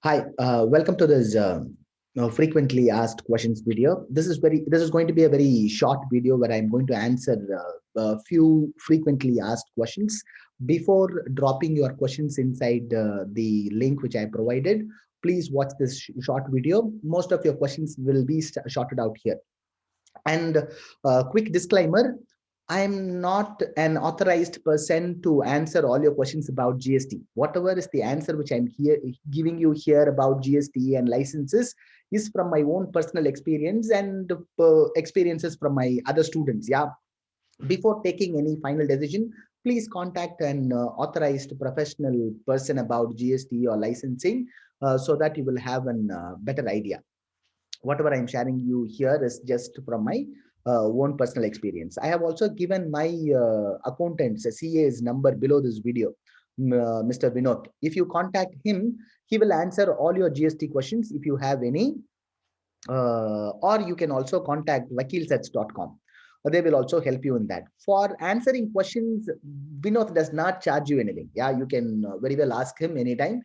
Hi, welcome to this frequently asked questions video. This is going to be a very short video where I'm going to answer a few frequently asked questions. Before dropping your questions inside the link which I provided, please watch this short video. Most of your questions will be shorted out here. And quick disclaimer, I'm not an authorized person to answer all your questions about GST. Whatever is the answer which I'm here giving you here about GST and licenses is from my own personal experience and experiences from my other students. Yeah. Before taking any final decision, please contact an authorized professional person about GST or licensing so that you will have a better idea. Whatever I'm sharing you here is just from my own personal experience. I have also given my accountant's CA's number below this video, Mr. Vinod. If you contact him, he will answer all your GST questions if you have any, or you can also contact vakilsets.com. They will also help you in that. For answering questions, Vinod does not charge you anything. Yeah, you can very well ask him anytime.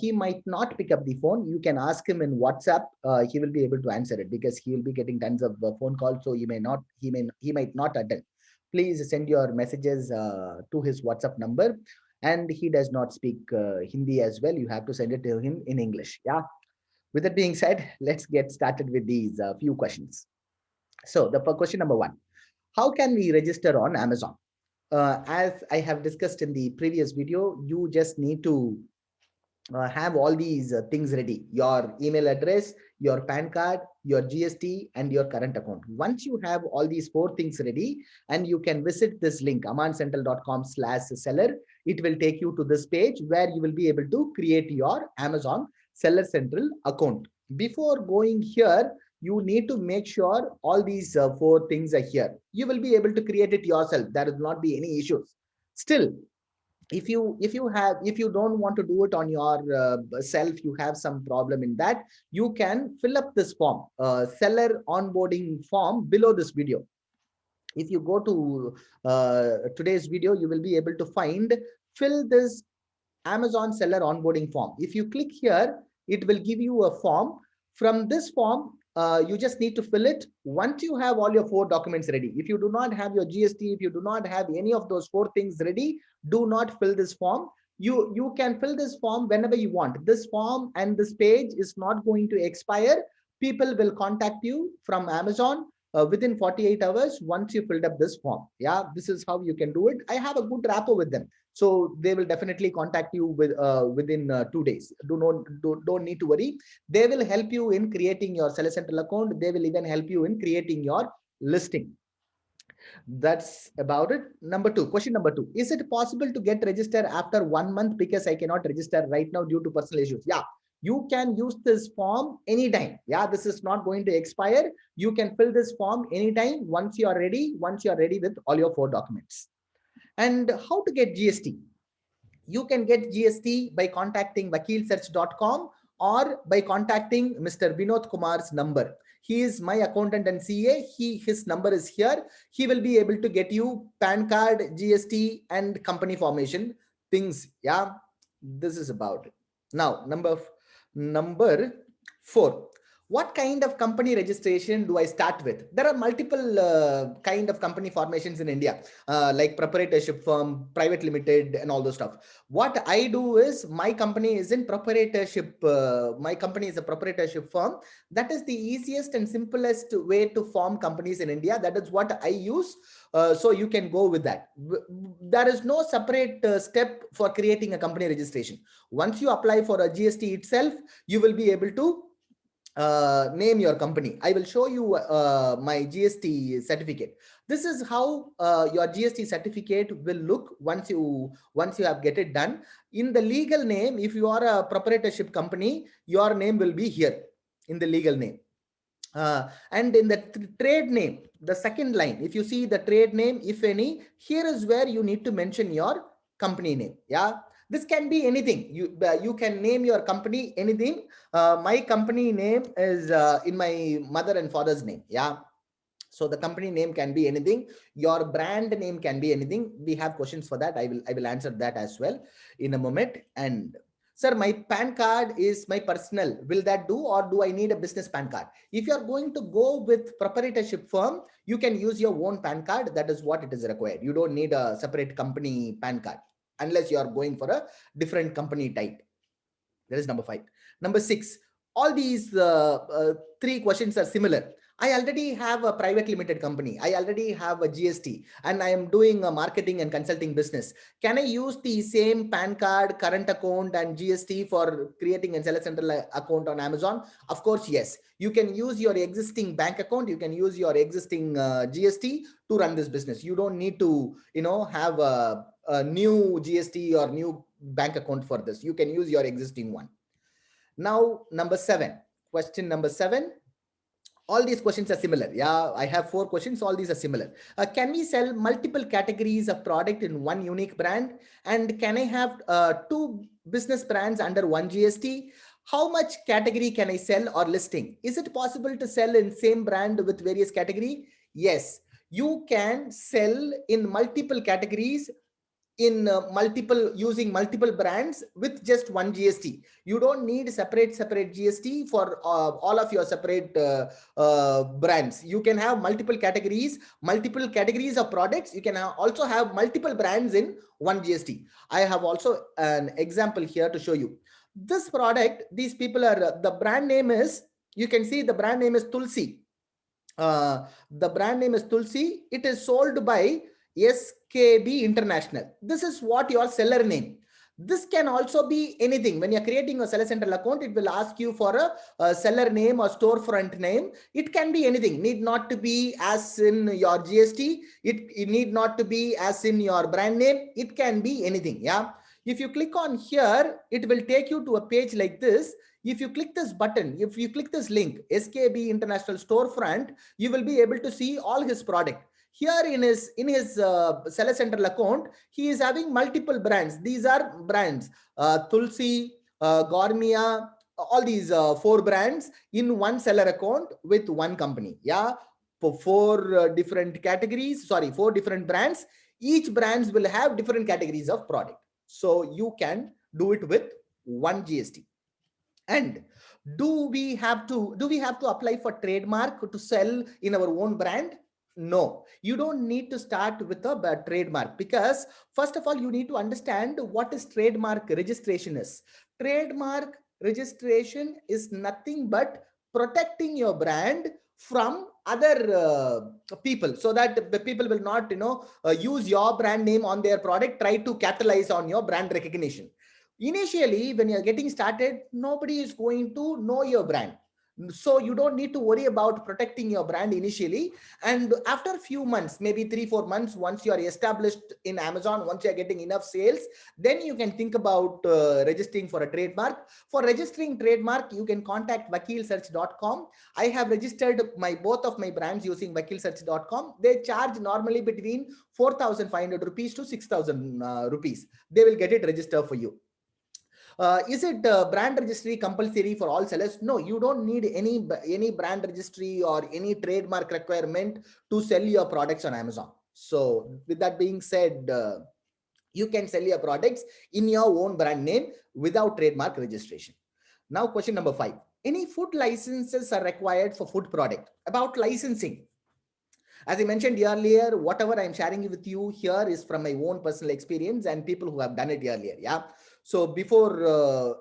He might not pick up the phone. You can ask him in WhatsApp. He will be able to answer it because he will be getting tons of phone calls. So he might not attend. Please send your messages to his WhatsApp number. And he does not speak Hindi as well. You have to send it to him in English. Yeah. With that being said, let's get started with these few questions. So the question number one, how can we register on Amazon? As I have discussed in the previous video, you just need to have all these things ready: your email address, your PAN card, your GST, and your current account. Once you have all these four things ready, and you can visit this link, amancentral.com/seller, it will take you to this page where you will be able to create your Amazon Seller Central account. Before going here, you need to make sure all these four things are here. You will be able to create it yourself. There will not be any issues. Still, if you don't want to do it on your self, you have some problem in that, you can fill up this form, seller onboarding form, below this video. If you go to today's video, you will be able to find fill this Amazon seller onboarding form. If you click here, it will give you a form. From this form, you just need to fill it. Once you have all your four documents ready, if you do not have your GST, if you do not have any of those four things ready, do not fill this form. You can fill this form whenever you want. This form and this page is not going to expire. People will contact you from Amazon within 48 hours once you filled up this form. Yeah, this is how you can do it. I have a good rapport with them, so they will definitely contact you within 2 days. Don't need to worry. They will help you in creating your Seller Central account. They will even help you in creating your listing. That's about it. Number two, question number two, is it possible to get registered after 1 month because I cannot register right now due to personal issues? Yeah, you can use this form anytime. Yeah, this is not going to expire. You can fill this form anytime once you are ready, with all your four documents. And how to get GST? You can get GST by contacting vakilsearch.com or by contacting Mr. Vinod Kumar's number. He is my accountant and CA. His number is here. He will be able to get you PAN card, GST, and company formation things. Yeah, this is about it. Now, number four, what kind of company registration do I start with? There are multiple kind of company formations in India, like proprietorship firm, private limited, and all those stuff. What I do is, my company is in proprietorship. My company is a proprietorship firm. That is the easiest and simplest way to form companies in India. That is what I use. So you can go with that. There is no separate step for creating a company registration. Once you apply for a GST itself, you will be able to name your company. I will show you my GST certificate. This is how your GST certificate will look once you have get it done. In the legal name, if you are a proprietorship company, your name will be here in the legal name. And in the trade name, the second line, if you see the trade name, if any, here is where you need to mention your company name. Yeah, this can be anything. You can name your company anything. My company name is in my mother and father's name. Yeah, so the company name can be anything. Your brand name can be anything. We have questions for that. I will answer that as well in a moment. And Sir, my PAN card is my personal. Will that do, or do I need a business PAN card? If you are going to go with proprietorship firm, you can use your own PAN card. That is what it is required. You don't need a separate company PAN card unless you are going for a different company type. That is number 5. Number 6, all these 3 questions are similar. I already have a private limited company. I already have a GST and I am doing a marketing and consulting business. Can I use the same PAN card, current account and GST for creating a Seller Central account on Amazon? Of course, yes. You can use your existing bank account. You can use your existing GST to run this business. You don't need to, have a new GST or new bank account for this. You can use your existing one. Now, question number 7. All these questions are similar. Yeah, I have 4 questions. All these are similar. Can we sell multiple categories of product in one unique brand? And can I have 2 business brands under one GST? How much category can I sell or listing? Is it possible to sell in same brand with various category? Yes, you can sell in multiple categories in using multiple brands with just one GST. You don't need separate GST for all of your separate brands. You can have multiple categories of products. You can also have multiple brands in one GST. I have also an example here to show you. This product, these people are, the brand name is, you can see the brand name is Tulsi. The brand name is Tulsi. It is sold by SKB International. This is what your seller name. This can also be anything. When you're creating a Seller Central account, it will ask you for a seller name or storefront name. It can be anything. Need not to be as in your GST. It need not to be as in your brand name. It can be anything. Yeah. If you click on here, it will take you to a page like this. If you click this button, if you click this link, SKB International Storefront, you will be able to see all his product. Here in his Seller Central account, he is having multiple brands. These are brands, Tulsi, Gormia, all these 4 brands in one seller account with one company. Yeah, for 4 different categories, 4 different brands. Each brands will have different categories of product. So you can do it with one GST. And do we have to apply for trademark to sell in our own brand? No, you don't need to start with a trademark, because first of all, you need to understand what is trademark registration is. Trademark registration is nothing but protecting your brand from other people, so that the people will not use your brand name on their product, try to capitalize on your brand recognition. Initially, when you're getting started, nobody is going to know your brand. So you don't need to worry about protecting your brand initially. And after a few months, maybe 3-4 months, once you are established in Amazon, once you're getting enough sales, then you can think about registering for a trademark. For registering trademark, you can contact vakilsearch.com. I have registered both of my brands using vakilsearch.com. They charge normally between 4,500 rupees to 6,000 rupees. They will get it registered for you. Is it brand registry compulsory for all sellers? No, you don't need any brand registry or any trademark requirement to sell your products on Amazon. So with that being said, you can sell your products in your own brand name without trademark registration. Now, question number 5. Any food licenses are required for food product? About licensing, as I mentioned earlier, whatever I'm sharing with you here is from my own personal experience and people who have done it earlier. Yeah. So before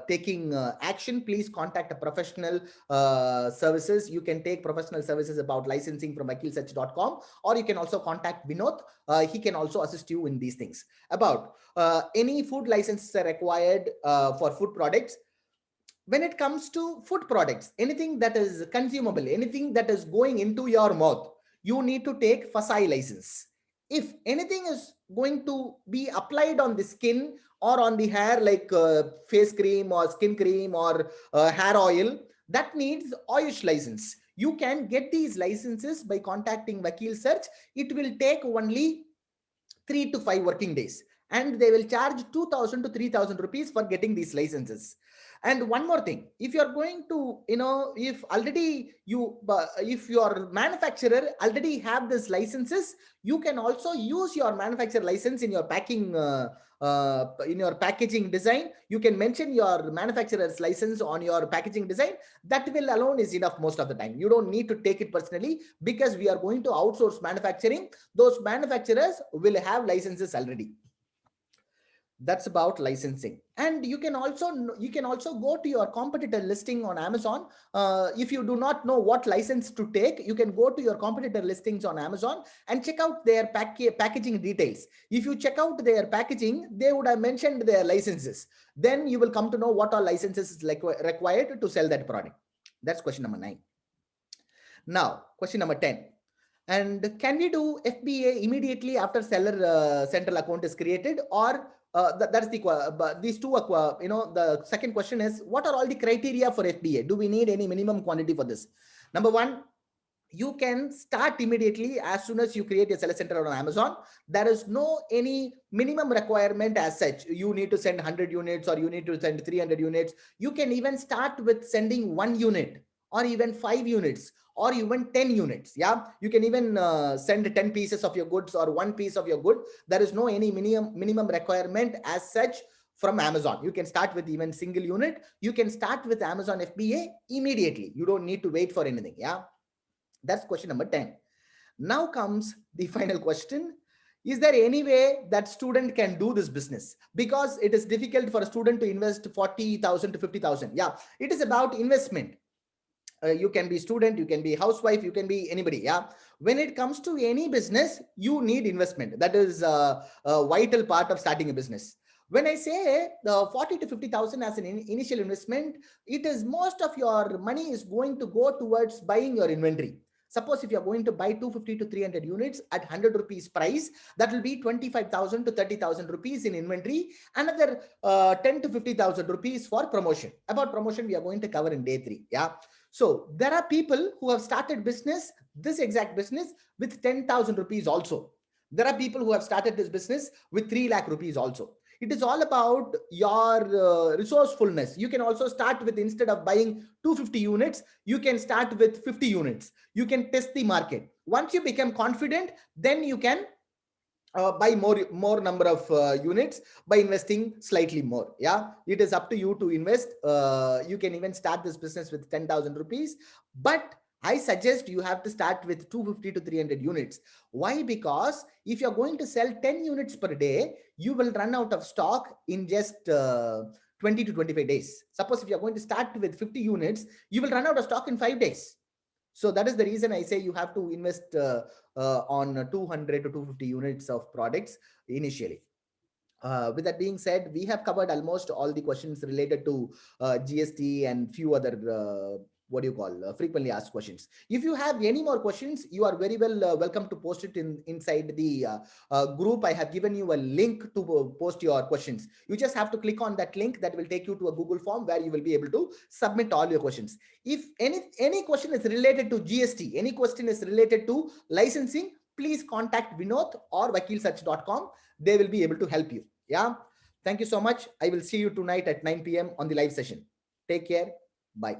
taking action, please contact a professional services. You can take professional services about licensing from vakilsearch.com, or you can also contact Vinod. He can also assist you in these things. About any food licenses are required for food products. When it comes to food products, anything that is consumable, anything that is going into your mouth, you need to take FSSAI license. If anything is going to be applied on the skin or on the hair, like face cream or skin cream or hair oil, that needs Ayush license. You can get these licenses by contacting Vakil Search. It will take only 3 to 5 working days. and they will charge 2,000 to 3,000 rupees for getting these licenses. And one more thing, if you are going to, if already if your manufacturer already have this licenses, you can also use your manufacturer license in your in your packaging design. You can mention your manufacturer's license on your packaging design. That will alone is enough most of the time. You don't need to take it personally, because we are going to outsource manufacturing. Those manufacturers will have licenses already. That's about licensing. And you can also go to your competitor listing on Amazon. If you do not know what license to take, you can go to your competitor listings on Amazon and check out their packaging details. If you check out their packaging, they would have mentioned their licenses. Then you will come to know what all licenses is like required to sell that product. That's question number 9. Now question number 10. And can we do FBA immediately after seller central account is created, or that's these two the second question is, what are all the criteria for FBA? Do we need any minimum quantity for this? Number one, you can start immediately as soon as you create a seller center on Amazon. There is no any minimum requirement as such. You need to send 100 units or you need to send 300 units. You can even start with sending 1 unit or even 5 units or even 10 units. Yeah, you can even send 10 pieces of your goods or 1 piece of your good. There is no any minimum requirement as such from Amazon. You can start with even single unit. You can start with Amazon FBA immediately. You don't need to wait for anything. Yeah, that's question number 10. Now comes the final question. Is there any way that student can do this business? Because it is difficult for a student to invest 40,000 to 50,000. Yeah, it is about investment. You can be student, you can be housewife, you can be anybody. Yeah, when it comes to any business, you need investment. That is a vital part of starting a business. When I say the 40 to 50,000 as an initial investment, it is most of your money is going to go towards buying your inventory. Suppose if you're going to buy 250 to 300 units at 100 rupees price, that will be 25,000 to 30,000 rupees in inventory. Another 10 to 50,000 rupees for promotion. About promotion, we are going to cover in day 3. Yeah. So there are people who have started business, this exact business, with 10,000 rupees also. There are people who have started this business with 3 lakh rupees also. It is all about your resourcefulness. You can also start with, instead of buying 250 units, you can start with 50 units. You can test the market. Once you become confident, then you can buy more number of units by investing slightly more. Yeah, it is up to you to invest. You can even start this business with 10,000 rupees, but I suggest you have to start with 250 to 300 units. Why? Because if you're going to sell 10 units per day, you will run out of stock in just 20 to 25 days. Suppose if you're going to start with 50 units, you will run out of stock in 5 days. So that is the reason I say you have to invest on 200 to 250 units of products initially. With that being said, we have covered almost all the questions related to GST and few other what do you call frequently asked questions. If you have any more questions, you are very well welcome to post it inside the group. I have given you a link to post your questions. You just have to click on that link. That will take you to a Google form where you will be able to submit all your questions. If any question is related to GST, any question is related to licensing, please contact Vinod or vakilsearch.com. They will be able to help you. Yeah. Thank you so much. I will see you tonight at 9 p.m. on the live session. Take care. Bye.